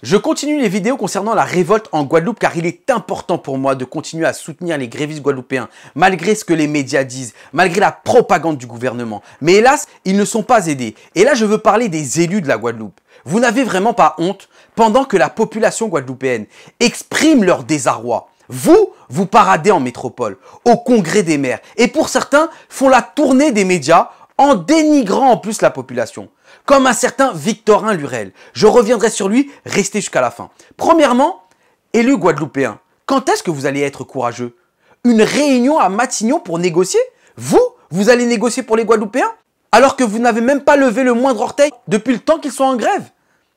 Je continue les vidéos concernant la révolte en Guadeloupe car il est important pour moi de continuer à soutenir les grévistes guadeloupéens malgré ce que les médias disent, malgré la propagande du gouvernement. Mais hélas, ils ne sont pas aidés. Et là, je veux parler des élus de la Guadeloupe. Vous n'avez vraiment pas honte pendant que la population guadeloupéenne exprime leur désarroi. Vous paradez en métropole, au congrès des maires et pour certains, font la tournée des médias en dénigrant en plus la population. Comme un certain Victorin Lurel. Je reviendrai sur lui, restez jusqu'à la fin. Premièrement, élu guadeloupéen, quand est-ce que vous allez être courageux? Une réunion à Matignon pour négocier? Vous allez négocier pour les Guadeloupéens? Alors que vous n'avez même pas levé le moindre orteil depuis le temps qu'ils sont en grève?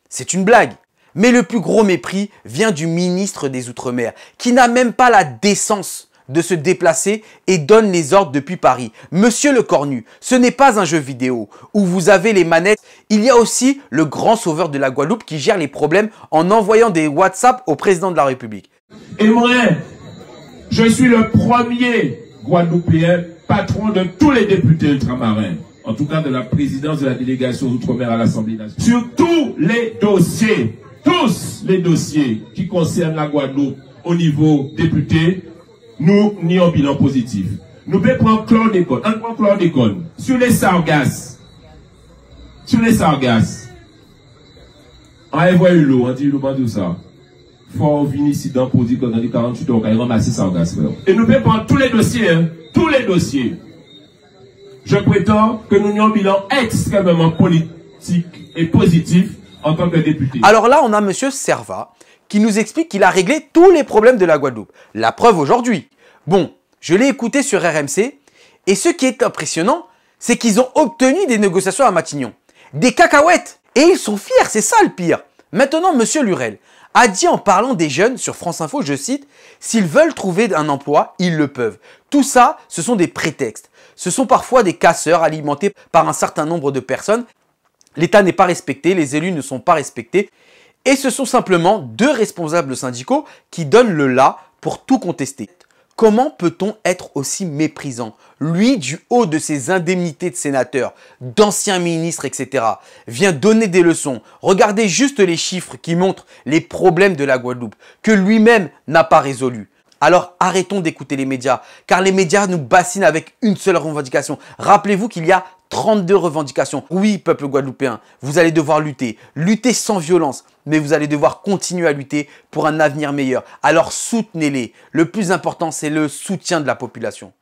C'est une blague. Mais le plus gros mépris vient du ministre des Outre-mer, qui n'a même pas la décence de se déplacer et donne les ordres depuis Paris. Monsieur le Cornu, ce n'est pas un jeu vidéo où vous avez les manettes. Il y a aussi le grand sauveur de la Guadeloupe qui gère les problèmes en envoyant des WhatsApp au président de la République. Et moi, je suis le premier Guadeloupéen patron de tous les députés ultramarins, en tout cas de la présidence de la délégation Outre-mer à l'Assemblée nationale. Sur tous les dossiers qui concernent la Guadeloupe au niveau député, nous n'y avons bilan positif. Nous pouvons prendre chlordécone. Sur les sargasses. On a évoqué l'eau, on dit l'eau, tout ça. Faut venir ici dans pour dire qu'on a dit 48 heures, on a ramassé sargasses. Et nous pouvons prendre tous les dossiers, tous les dossiers. Je prétends que nous avons un bilan extrêmement politique et positif en tant que député. Alors là, on a monsieur Servat qui nous explique qu'il a réglé tous les problèmes de la Guadeloupe. La preuve aujourd'hui. Bon, je l'ai écouté sur RMC et ce qui est impressionnant, c'est qu'ils ont obtenu des négociations à Matignon. Des cacahuètes. Et ils sont fiers, c'est ça le pire. Maintenant, monsieur Lurel a dit en parlant des jeunes sur France Info, je cite, « S'ils veulent trouver un emploi, ils le peuvent. » Tout ça, ce sont des prétextes. Ce sont parfois des casseurs alimentés par un certain nombre de personnes. L'État n'est pas respecté, les élus ne sont pas respectés. Et ce sont simplement deux responsables syndicaux qui donnent le là pour tout contester. Comment peut-on être aussi méprisant? Lui, du haut de ses indemnités de sénateur, d'anciens ministres, etc., vient donner des leçons. Regardez juste les chiffres qui montrent les problèmes de la Guadeloupe, que lui-même n'a pas résolus. Alors arrêtons d'écouter les médias, car les médias nous bassinent avec une seule revendication. Rappelez-vous qu'il y a 32 revendications. Oui, peuple guadeloupéen, vous allez devoir lutter. Lutter sans violence, mais vous allez devoir continuer à lutter pour un avenir meilleur. Alors soutenez-les. Le plus important, c'est le soutien de la population.